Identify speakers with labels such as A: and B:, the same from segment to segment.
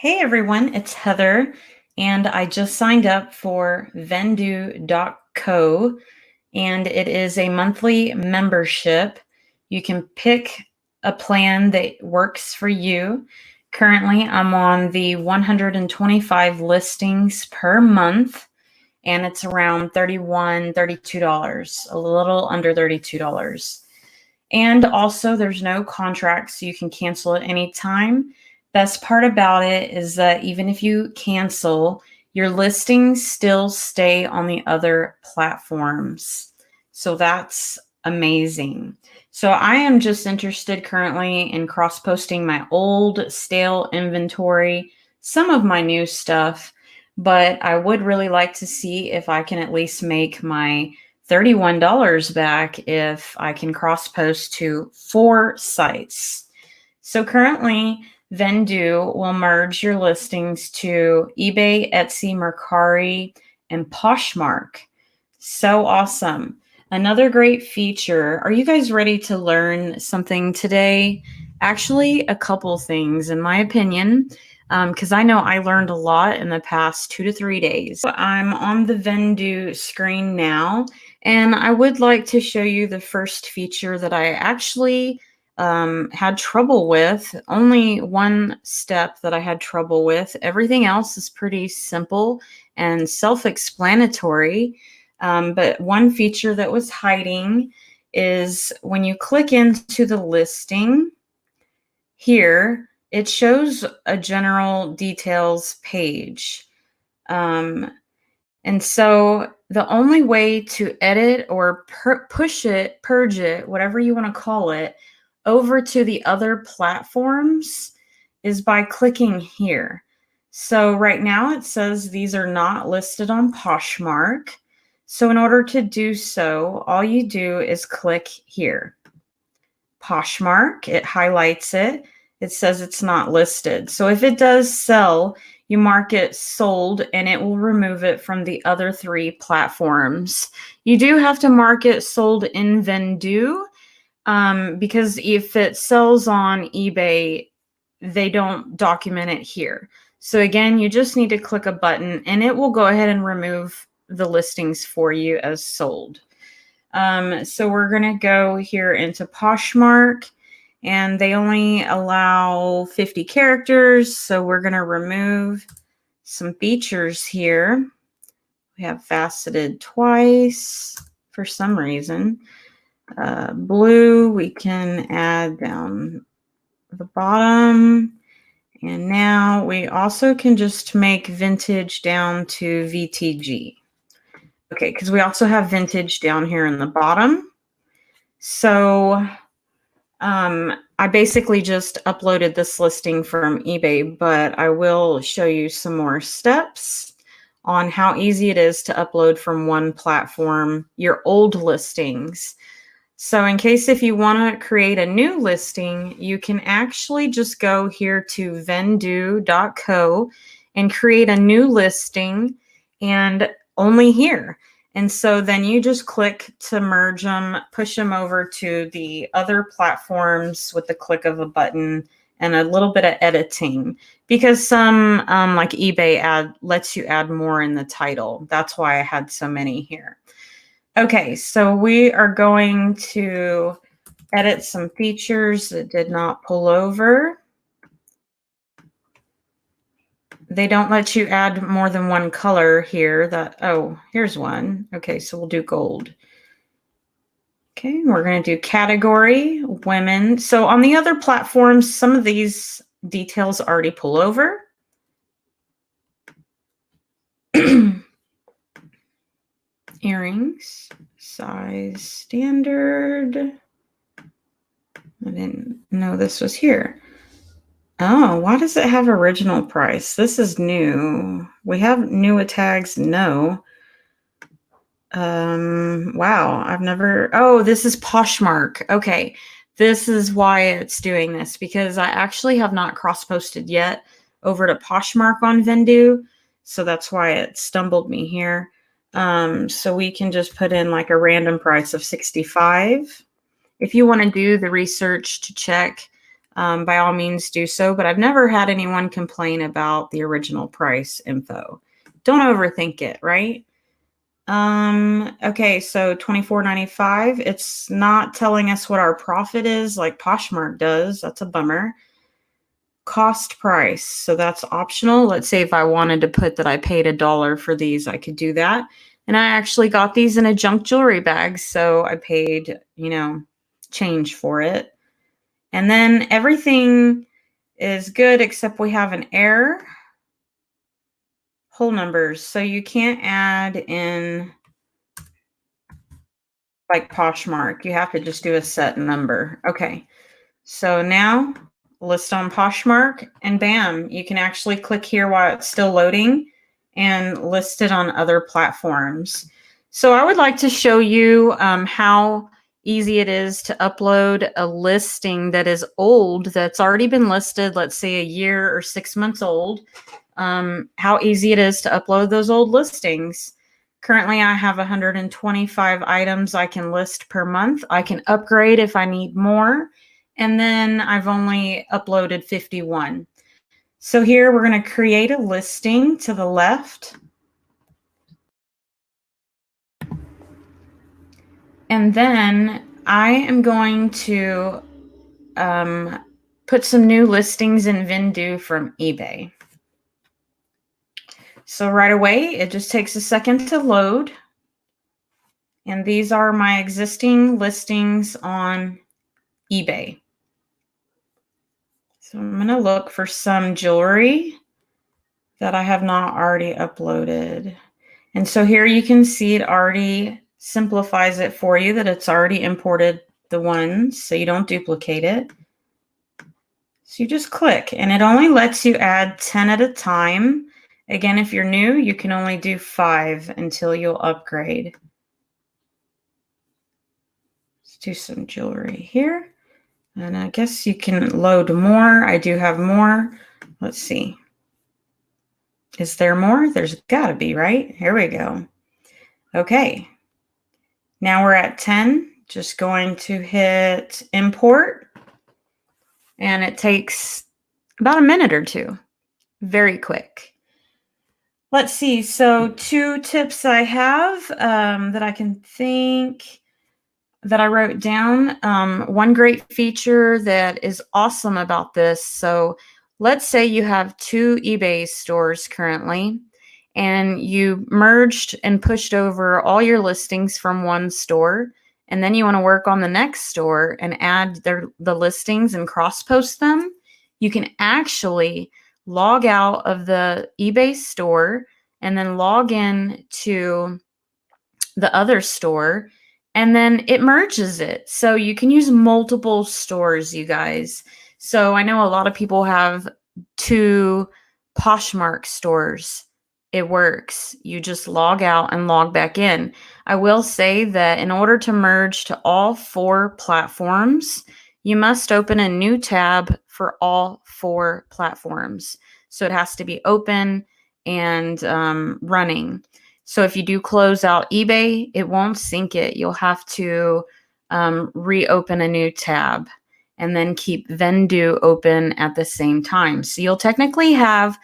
A: Hey everyone, it's Heather, and I just signed up for Vendoo.co, and it is a monthly membership. You can pick a plan that works for you. Currently, I'm on the 125 listings per month, and it's around $31, $32, a little under $32. And also, there's no contract, so you can cancel at any time. Best part about it is that even if you cancel, your listings still stay on the other platforms. So that's amazing. So I am just interested currently in cross-posting my old stale inventory, some of my new stuff, but I would really like to see if I can at least make my $31 back if I can cross post to 4 sites. So currently, Vendoo will merge your listings to eBay, Etsy, Mercari, and Poshmark. So awesome. Another great feature. Are you guys ready to learn something today? Actually, a couple things, in my opinion, because I know I learned a lot in the past 2 to 3 days. I'm on the Vendoo screen now, and I would like to show you the first feature that I actually had trouble with. Only one step that I had trouble with. Everything else is pretty simple and self-explanatory. But one feature that was hiding is when you click into the listing here, it shows a general details page. And so the only way to edit or push it, purge it, whatever you want to call it, over to the other platforms is by clicking here. So right now it says these are not listed on Poshmark. So in order to do so, all you do is click here. Poshmark, it highlights it. It says it's not listed. So if it does sell, you mark it sold and it will remove it from the other 3 platforms. You do have to mark it sold in Vendoo because if it sells on eBay, they don't document it here. So again, you just need to click a button and it will go ahead and remove the listings for you as sold. So we're going to go here into Poshmark, and they only allow 50 characters. So we're going to remove some features here. We have faceted twice for some reason. Blue, we can add down the bottom. And now we also can just make vintage down to VTG. Okay, because we also have vintage down here in the bottom. So I basically just uploaded this listing from eBay, but I will show you some more steps on how easy it is to upload from one platform your old listings. So in case if you want to create a new listing, you can actually just go here to Vendoo.co and create a new listing, and only here. And so then you just click to merge them, push them over to the other platforms with the click of a button and a little bit of editing, because some like eBay lets you add more in the title. That's why I had so many here. Okay, so we are going to edit some features that did not pull over. They don't let you add more than one color here. Oh, here's one. Okay, so we'll do gold. Okay, we're going to do category, women. So on the other platforms, some of these details already pull over. Earrings, size standard. I didn't know this was here. Oh, why does it have original price? This is new. We have new tags. No. Wow, I've never. Oh, this is Poshmark. Okay. This is why it's doing this, because I actually have not cross-posted yet over to Poshmark on Vendoo. So that's why it stumbled me here. So we can just put in like a random price of 65. If you want to do the research to check by all means do so. But I've never had anyone complain about the original price info. Don't overthink it, right? Okay, so $24.95. It's not telling us what our profit is like Poshmark does. That's a bummer. Cost price. So that's optional. Let's say if I wanted to put that I paid $1 for these, I could do that. And I actually got these in a junk jewelry bag, so I paid, change for it. And then everything is good except we have an error. Whole numbers. So you can't add in like Poshmark. You have to just do a set number. Okay. So now list on Poshmark and bam, you can actually click here while it's still loading and list it on other platforms. So I would like to show you how easy it is to upload a listing that is old, that's already been listed, let's say a year or 6 months old. How easy it is to upload those old listings. Currently, I have 125 items I can list per month. I can upgrade if I need more. And then I've only uploaded 51. So here we're going to create a listing to the left. And then I am going to put some new listings in Vendoo from eBay. So right away, it just takes a second to load. And these are my existing listings on eBay. So I'm going to look for some jewelry that I have not already uploaded. And so here you can see it already simplifies it for you, that it's already imported the ones, so you don't duplicate it. So you just click, and it only lets you add 10 at a time. Again, if you're new, you can only do 5 until you'll upgrade. Let's do some jewelry here. And I guess you can load more. I do have more. Let's see. Is there more? There's got to be, right? Here we go. Okay. Now we're at 10. Just going to hit import. And it takes about a minute or two. Very quick. Let's see. So 2 tips I have that I can think that I wrote down. One great feature that is awesome about this. So let's say you have 2 eBay stores currently, and you merged and pushed over all your listings from one store, and then you want to work on the next store and add the listings and cross-post them. You can actually log out of the eBay store and then log in to the other store, and then it merges it. So you can use multiple stores, you guys. So I know a lot of people have 2 Poshmark stores. It works. You just log out and log back in. I will say that in order to merge to all 4 platforms, you must open a new tab for all 4 platforms. So it has to be open and running. So if you do close out eBay, it won't sync it. You'll have to reopen a new tab and then keep Vendoo open at the same time. So you'll technically have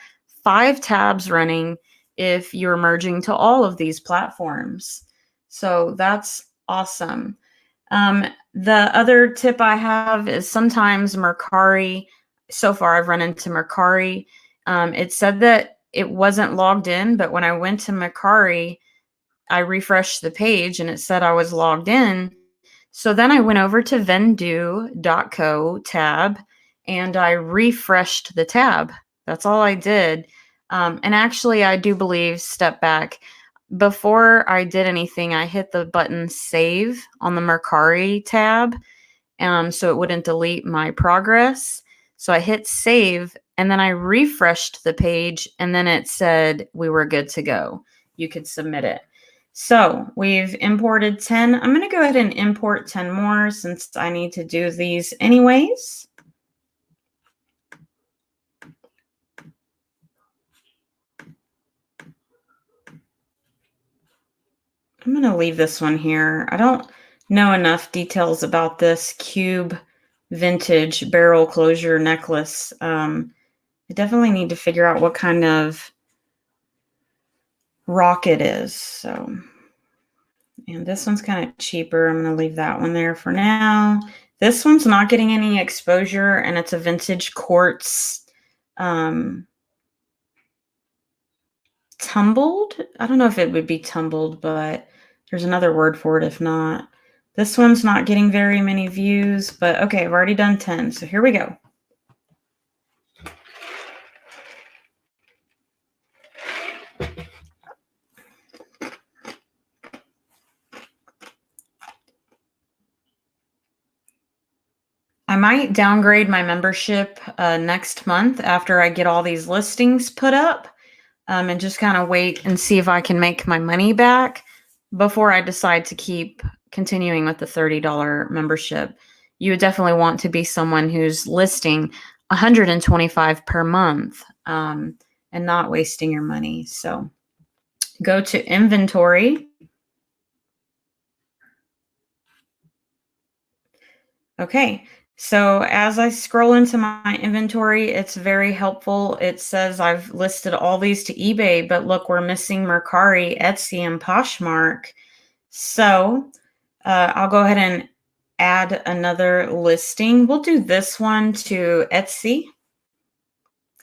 A: 5 tabs running if you're merging to all of these platforms. So that's awesome. The other tip I have is sometimes Mercari. So far, I've run into Mercari. It said that it wasn't logged in, but when I went to Mercari, I refreshed the page and it said I was logged in. So then I went over to vendoo.co tab and I refreshed the tab. That's all I did. And actually, I do believe, step back, before I did anything, I hit the button save on the Mercari tab, so it wouldn't delete my progress. So I hit save and then I refreshed the page and then it said we were good to go. You could submit it. So we've imported 10. I'm going to go ahead and import 10 more since I need to do these anyways. I'm going to leave this one here. I don't know enough details about this cube vintage barrel closure necklace. I definitely need to figure out what kind of rock it is. So, and this one's kind of cheaper. I'm going to leave that one there for now. This one's not getting any exposure, and it's a vintage quartz tumbled. I don't know if it would be tumbled, but there's another word for it if not. This one's not getting very many views, but okay, I've already done 10. So here we go. I might downgrade my membership next month after I get all these listings put up, and just kind of wait and see if I can make my money back before I decide to keep continuing with the $30 membership. You would definitely want to be someone who's listing 125 per month, and not wasting your money. So go to inventory. Okay, so as I scroll into my inventory, it's very helpful. It says I've listed all these to eBay, but look, we're missing Mercari, Etsy, and Poshmark. So I'll go ahead and add another listing. We'll do this one to Etsy.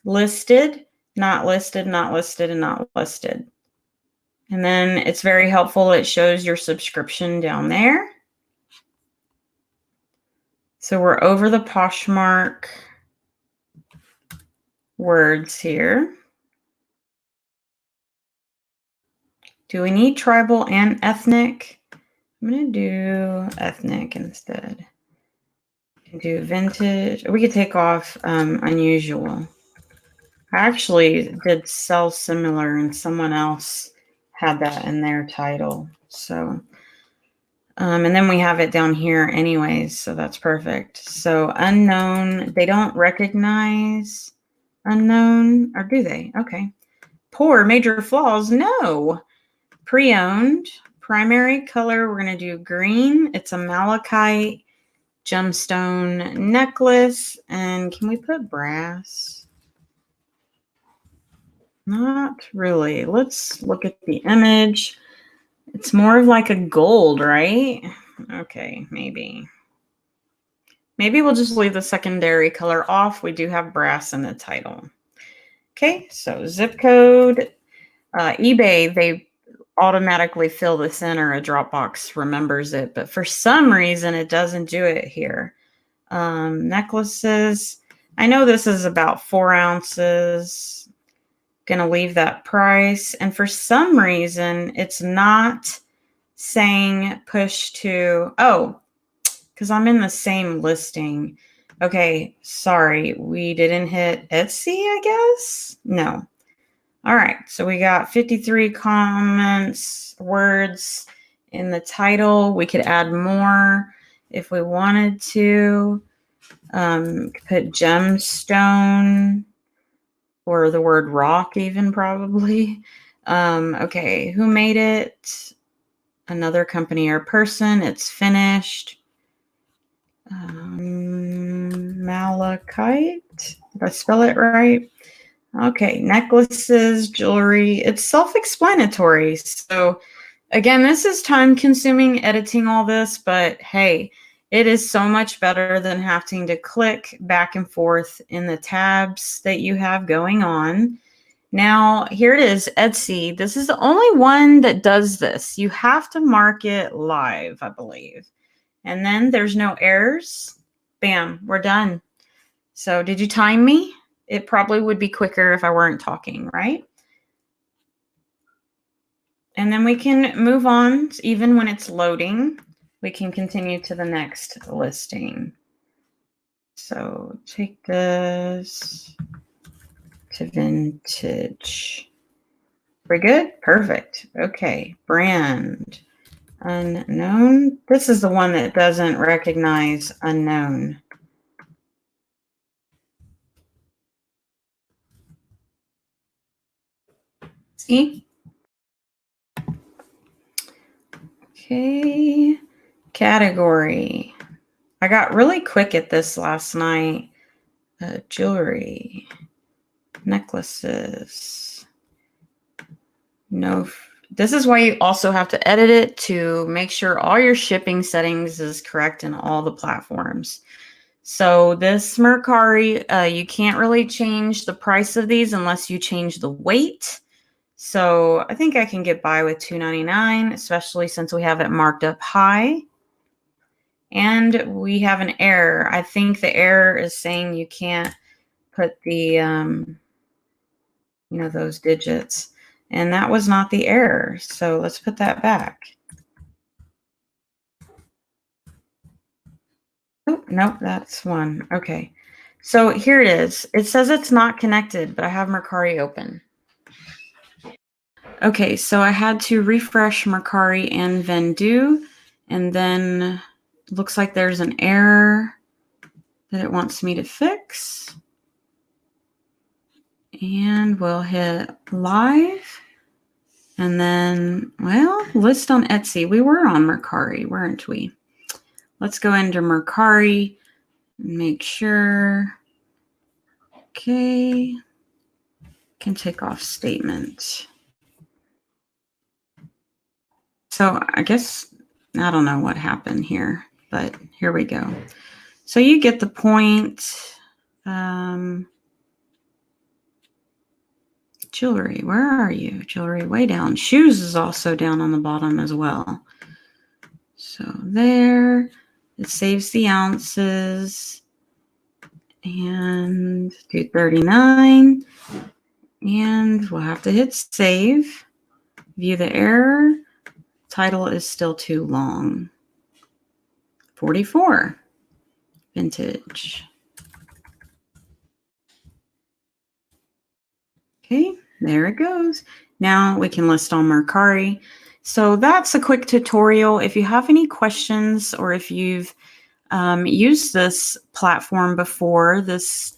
A: Listed, not listed, not listed, and not listed. And then it's very helpful. It shows your subscription down there. So we're over the Poshmark words here. Do we need tribal and ethnic? I'm going to do ethnic instead. Do vintage. We could take off unusual. I actually did sell similar, and someone else had that in their title. So, and then we have it down here anyways, so that's perfect. So unknown, they don't recognize unknown, or do they? Okay. Poor, major flaws, no. Pre-owned, primary color, we're going to do green. It's a malachite gemstone necklace. And can we put brass? Not really. Let's look at the image. It's more of like a gold, right? Okay, maybe. Maybe we'll just leave the secondary color off. We do have brass in the title. Okay, so zip code. eBay, they automatically fill this in, or a Dropbox remembers it, but for some reason it doesn't do it here. Necklaces. I know this is about 4 ounces. Gonna leave that price. And for some reason, it's not saying push to, oh, because I'm in the same listing. Okay, sorry, we didn't hit Etsy, I guess? No. All right, so we got 53 comments, words in the title. We could add more if we wanted to. Put gemstone, or the word rock even, probably. Okay, who made it? Another company or person. It's finished. Malachite. Did I spell it right? Okay, necklaces, jewelry. It's self-explanatory. So again, this is time-consuming editing all this, but hey, it is so much better than having to click back and forth in the tabs that you have going on. Now, here it is, Etsy. This is the only one that does this. You have to mark it live, I believe. And then there's no errors. Bam, we're done. So did you time me? It probably would be quicker if I weren't talking, right? And then we can move on. Even when it's loading, we can continue to the next listing. So take this to vintage. We're good? Perfect. Okay, brand. Unknown. This is the one that doesn't recognize unknown. See? Okay. Category. I got really quick at this last night. Jewelry, necklaces. No, this is why you also have to edit it to make sure all your shipping settings is correct in all the platforms. So this Mercari, you can't really change the price of these unless you change the weight. So I think I can get by with $2.99, especially since we have it marked up high. And we have an error. I think the error is saying you can't put the, those digits. And that was not the error. So let's put that back. Oh, nope, that's one. Okay. So here it is. It says it's not connected, but I have Mercari open. Okay, so I had to refresh Mercari and Vendoo, and then looks like there's an error that it wants me to fix. And we'll hit live. And then, well, list on Etsy. We were on Mercari, weren't we? Let's go into Mercari and make sure. Okay. Can take off statement. So I guess, I don't know what happened here, but here we go. So you get the point. Jewelry, where are you? Jewelry way down. Shoes is also down on the bottom as well. So there, it saves the ounces and do 39. And we'll have to hit save. View the error. Title is still too long. 44. Vintage. Okay, there it goes. Now we can list on Mercari. So that's a quick tutorial. If you have any questions or if you've used this platform before, this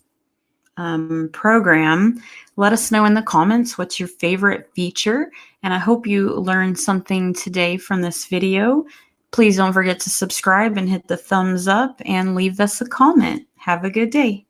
A: program, let us know in the comments what's your favorite feature. And I hope you learned something today from this video. Please don't forget to subscribe and hit the thumbs up and leave us a comment. Have a good day.